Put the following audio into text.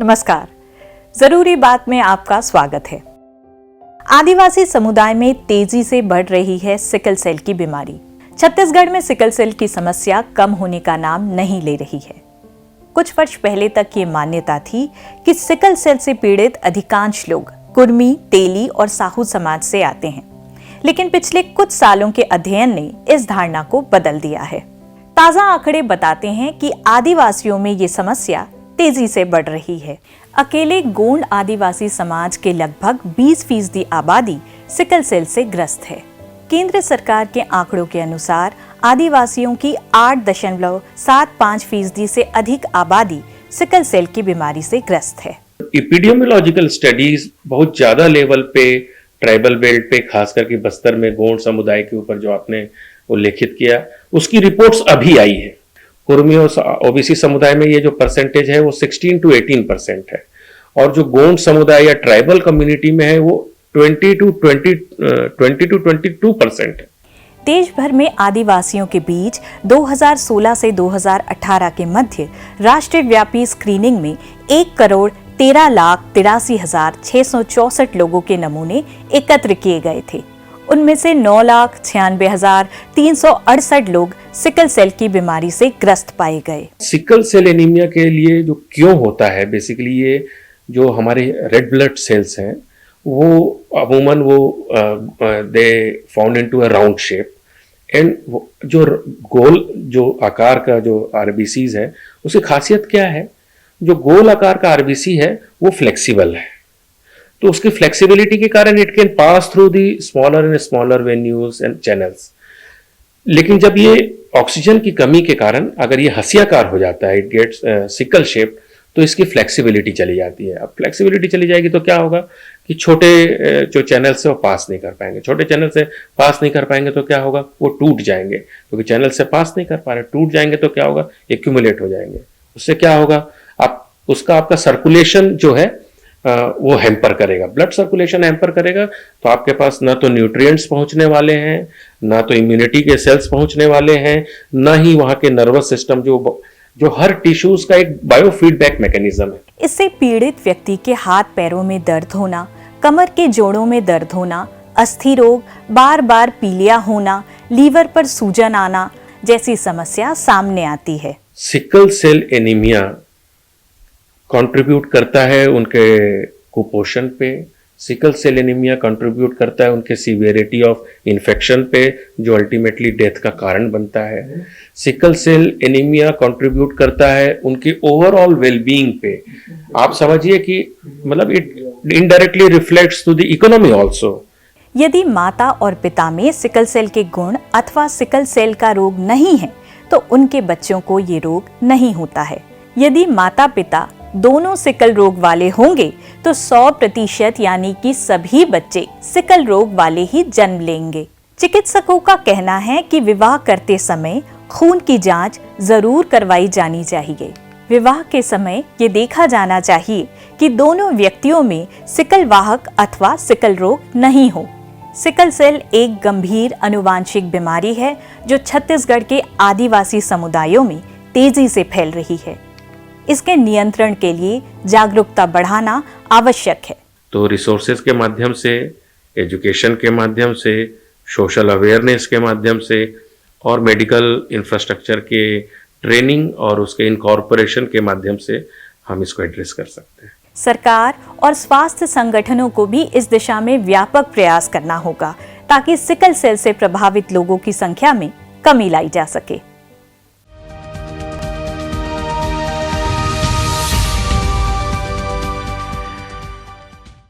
नमस्कार, जरूरी बात में आपका स्वागत है। आदिवासी समुदाय में तेजी से बढ़ रही है सिकल सेल की बीमारी। छत्तीसगढ़ में सिकल सेल की समस्या कम होने का नाम नहीं ले रही है। कुछ वर्ष पहले तक ये मान्यता थी कि सिकल सेल से पीड़ित अधिकांश लोग कुर्मी, तेली और साहू समाज से आते हैं, लेकिन पिछले कुछ सालों के अध्ययन ने इस धारणा को बदल दिया है। ताजा आंकड़े बताते हैं कि आदिवासियों में ये समस्या तेजी से बढ़ रही है। अकेले गोंड आदिवासी समाज के लगभग 20% आबादी सिकल सेल से ग्रस्त है। केंद्र सरकार के आंकड़ों के अनुसार आदिवासियों की 8.75% से अधिक आबादी सिकल सेल की बीमारी से ग्रस्त है। एपिडेमियोलॉजिकल स्टडीज बहुत ज्यादा लेवल पे ट्राइबल बेल्ट पे, खास करके बस्तर में गोंड समुदाय के ऊपर जो आपने उल्लेखित किया, उसकी रिपोर्ट्स अभी आई है। कुर्मी और ओबीसी समुदाय में ये जो परसेंटेज है वो 16 to 18% है, और जो गोंड समुदाय या ट्राइबल कम्युनिटी में है वो 20 to 22% है। देश भर में आदिवासियों के बीच 2016 से 2018 के मध्य राष्ट्रीय व्यापी स्क्रीनिंग में 1,13,83,664 लोगों के नमूने एकत्र किए गए थे। उनमें से 9,96,368 लोग सिकल सेल की बीमारी से ग्रस्त पाए गए। सिकल सेल एनीमिया के लिए जो क्यों होता है, बेसिकली ये जो हमारे रेड ब्लड सेल्स हैं वो अमूमन they found into a round shape, and जो गोल जो आकार का जो आरबीसीज है उसकी खासियत क्या है, जो गोल आकार का आरबीसी है वो फ्लेक्सिबल है, तो उसकी फ्लेक्सिबिलिटी के कारण it can pass through the smaller and smaller venues and channels. लेकिन जब ये ऑक्सीजन की कमी के कारण अगर ये हंसियाकार हो जाता है, इट गेट्स सिकल शेप, तो इसकी फ्लेक्सिबिलिटी चली जाती है। अब फ्लेक्सिबिलिटी चली जाएगी तो क्या होगा कि छोटे जो चैनल से वो पास नहीं कर पाएंगे, छोटे चैनल से पास नहीं कर पाएंगे तो क्या होगा, वो टूट जाएंगे, क्योंकि चैनल से पास नहीं कर पा रहे, टूट जाएंगे तो क्या होगा, एक्यूमुलेट हो जाएंगे। उससे क्या होगा, आपका सर्कुलेशन जो है वो हैम्पर करेगा, ब्लड सर्कुलेशन हैम्पर करेगा, तो आपके पास ना तो न्यूट्रिएंट्स पहुंचने वाले हैं, ना तो इम्यूनिटी के सेल्स पहुंचने वाले हैं, ना ही वहां के नर्वस सिस्टम जो हर टिश्यूज का एक बायोफीडबैक मैकेनिज्म है। इससे पीड़ित व्यक्ति के हाथ पैरों में दर्द होना, कमर के जोड़ों में दर्द होना, अस्थि रोग, बार बार पीलिया होना, लीवर पर सूजन आना जैसी समस्या सामने आती है। सिकल सेल एनीमिया कंट्रीब्यूट करता है उनके कुपोषण पे, सिकल सेल एनीमिया कंट्रीब्यूट करता है उनके सीवियरिटी ऑफ इन्फेक्शन पे, जो अल्टीमेटली डेथ का कारण बनता है। सिकल सेल एनीमिया कंट्रीब्यूट करता है उनकी ओवरऑल वेलबीइंग पे। आप समझिए कि मतलब it indirectly reflects to the economy also. यदि माता और पिता में सिकल सेल के गुण अथवा सिकल सेल का रोग नहीं है तो उनके बच्चों को ये रोग नहीं होता है। यदि माता पिता दोनों सिकल रोग वाले होंगे तो 100% यानी कि सभी बच्चे सिकल रोग वाले ही जन्म लेंगे। चिकित्सकों का कहना है कि विवाह करते समय खून की जांच जरूर करवाई जानी चाहिए। विवाह के समय ये देखा जाना चाहिए कि दोनों व्यक्तियों में सिकल वाहक अथवा सिकल रोग नहीं हो। सिकल सेल एक गंभीर आनुवांशिक बीमारी है जो छत्तीसगढ़ के आदिवासी समुदायों में तेजी से फैल रही है। इसके नियंत्रण के लिए जागरूकता बढ़ाना आवश्यक है। तो रिसोर्सेज के माध्यम से, एजुकेशन के माध्यम से, सोशल अवेयरनेस के माध्यम से और मेडिकल इंफ्रास्ट्रक्चर के ट्रेनिंग और उसके इनकॉर्पोरेशन के माध्यम से हम इसको एड्रेस कर सकते हैं। सरकार और स्वास्थ्य संगठनों को भी इस दिशा में व्यापक प्रयास करना होगा ताकि सिकल सेल से प्रभावित लोगों की संख्या में कमी लाई जा सके।